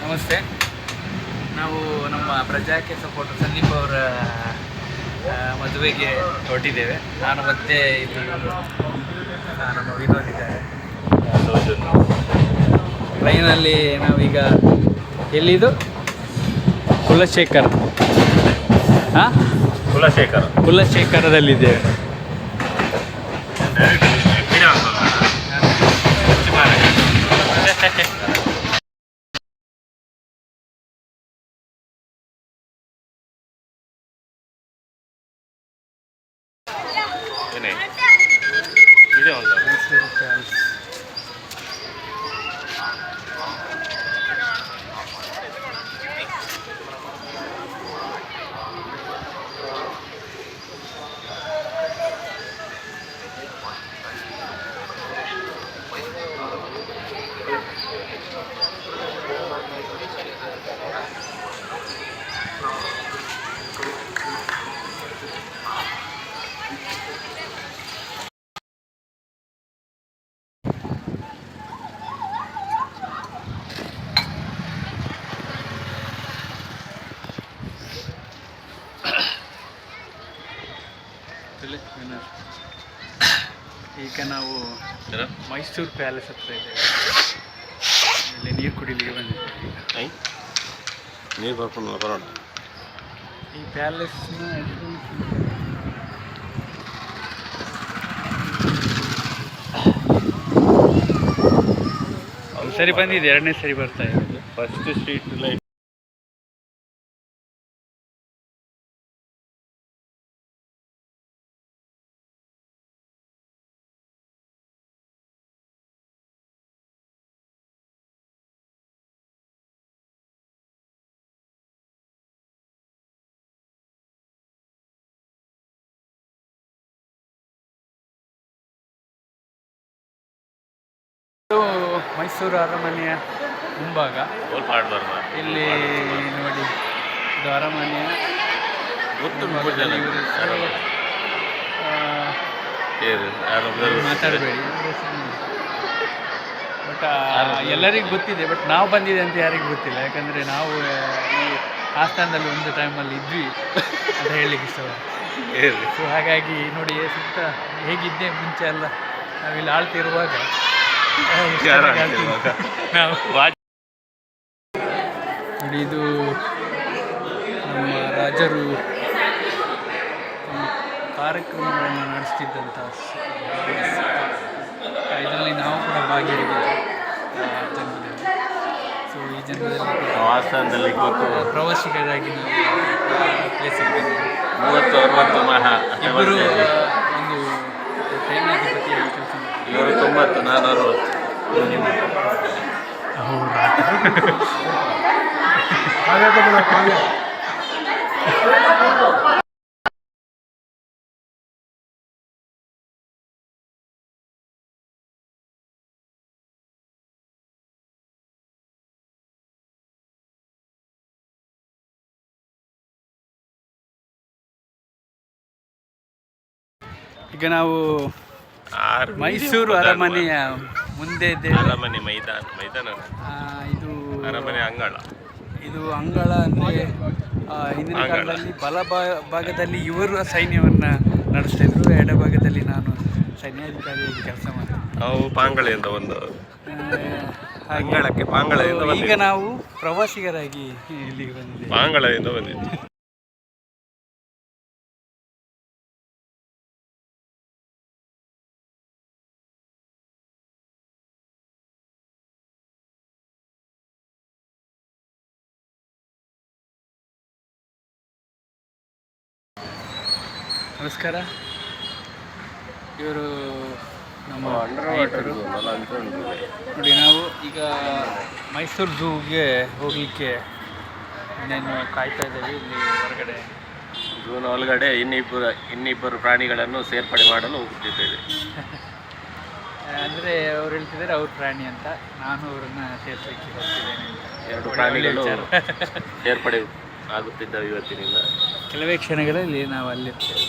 ನಮಸ್ತೆ. ನಾವು ನಮ್ಮ ಪ್ರಜಾಕ್ಕೆ ಸಪೋರ್ಟ್ ಸಂದೀಪ್ ಅವರ ಮದುವೆಗೆ ಹೊರಟಿದ್ದೇವೆ. ನಾನು ಮತ್ತೆ ಇಲ್ಲಿ ನಮ್ಮ ವಿನೋದ್ ಇದ್ದಾರೆ. ಟ್ರೈನಲ್ಲಿ ನಾವೀಗ ಎಲ್ಲಿದು ಕುಲಶೇಖರದಲ್ಲಿದ್ದೇವೆ. ಈಗ ನಾವು ಮೈಸೂರು ಪ್ಯಾಲೇಸ್ ಹತ್ರ ಇದ್ದೇವೆ. ಇಲ್ಲಿ ನೀರು ಕುಡಿಲಿಕ್ಕೆ ಬಂದಿದ್ದೇವೆ. ನೀರು ಬರ್ಕೊಂಡು ಬರೋಣ. ಈ ಪ್ಯಾಲೇಸ್ನ ಒಂದು ಸರಿ ಬಂದಿದೆ, ಎರಡನೇ ಸರಿ ಬರ್ತಾ ಇದೆ. ಫಸ್ಟ್ ಸ್ಟ್ರೀಟ್ ಲೈಟ್ ಮೈಸೂರು ಅರಮನೆಯ ಮುಂಭಾಗ. ಇಲ್ಲಿ ನೋಡಿ, ಇದು ಅರಮನೆಯ ಮಾತಾಡಬೇಡಿ, ಬಟ್ ಎಲ್ಲರಿಗೂ ಗೊತ್ತಿದೆ. ಬಟ್ ನಾವು ಬಂದಿದೆ ಅಂತ ಯಾರಿಗೂ ಗೊತ್ತಿಲ್ಲ, ಯಾಕಂದರೆ ನಾವು ಈ ಆಸ್ಥಾನದಲ್ಲಿ ಒಂದು ಟೈಮಲ್ಲಿ ಇದ್ವಿ ಅಂತ ಹೇಳಲಿಕ್ಕೆ ಇಷ್ಟಪಡ್ತೀವಿ. ಸೊ ಹಾಗಾಗಿ ನೋಡಿ, ಸುತ್ತ ಹೇಗಿದ್ದೆ ಮುಂಚೆ ಎಲ್ಲ ನಾವಿಲ್ಲಿ ಆಳ್ತಿರುವಾಗ ನೋಡಿ, ಇದು ನಮ್ಮ ರಾಜರು ಕಾರ್ಯಕ್ರಮಗಳನ್ನು ನಡೆಸ್ತಿದ್ದಂಥ ಇದರಲ್ಲಿ ನಾವು ಕೂಡ ಭಾಗಿಯಾಗಿದ್ದೇವೆ ಜನ್ಮದಲ್ಲಿ. ಸೊ ಈ ಜನ್ಮದಲ್ಲಿ ಪ್ರವಾಸಿಗರಾಗಿ ನಾವು ಪ್ಲೇಸಿಗೆ ಬಂದಿದ್ದೇವೆ. 30-60 ಇಬ್ಬರು ಒಂದು ಸೈನ್ಯಾಧಿಪತಿಯಾಗಿ ಕೆಲಸ ಮಾಡ್ತಾರೆ. ಇವರು 90, ನಾನು 60. ಈಗ ನಾವು ಮೈಸೂರು ಅರಮನೆಯ ಮುಂದೆ ಅರಮನೆ ಮೈದಾನ ಇದು ಅರಮನೆ ಅಂಗಳ. ಇದು ಅಂಗಳ ಅಂದರೆ ಹಿಂದಿನ ಕಾಲದಲ್ಲಿ ಭಾಗದಲ್ಲಿ ಇವರು ಸೈನ್ಯವನ್ನು ನಡೆಸ್ತಾಯಿದ್ರು, ಎಡಭಾಗದಲ್ಲಿ ನಾನು ಸೈನ್ಯಾಧಿಕಾರಿಯಾಗಿ ಕೆಲಸ ಮಾಡ್ತೀನಿ. ನಾವು ಪಾಂಗಳೆಯಿಂದ ಒಂದು ಅಂಗಳಕ್ಕೆ ಪಾಂಗಳದಿಂದ ಈಗ ನಾವು ಪ್ರವಾಸಿಗರಾಗಿ ಇಲ್ಲಿಗೆ ಬಂದಿದ್ದೇವೆ. ಪಾಂಗಳದಿಂದ ಬಂದಿದ್ವಿ. ನಮಸ್ಕಾರ. ಇವರು ನಮ್ಮ ನೋಡಿ, ನಾವು ಈಗ ಮೈಸೂರು ಝೂಗೆ ಹೋಗಲಿಕ್ಕೆ ಇನ್ನೇನು ಕಾಯ್ತಾ ಇದ್ದೇವೆ. ಇಲ್ಲಿ ಹೊರಗಡೆ ಝೂನ ಒಳಗಡೆ ಇನ್ನಿಬ್ಬರು ಪ್ರಾಣಿಗಳನ್ನು ಸೇರ್ಪಡೆ ಮಾಡಲು ಹೋಗ್ತಿದ್ದೇವೆ. ಅಂದರೆ ಅವ್ರು ಹೇಳ್ತಿದ್ದಾರೆ ಅವ್ರ ಪ್ರಾಣಿ ಅಂತ, ನಾನು ಅವರನ್ನು ಸೇರಿಸಲಿಕ್ಕೆ ಹೋಗ್ತಿದ್ದೇನೆ. 2 ಪ್ರಾಣಿಗಳು ಸೇರ್ಪಡೆ ಆಗುತ್ತಿದ್ದಾವೆ ಇವತ್ತಿನಿಂದ. ಕೆಲವೇ ಕ್ಷಣಗಳಲ್ಲಿ ನಾವು ಅಲ್ಲಿರ್ತೇವೆ.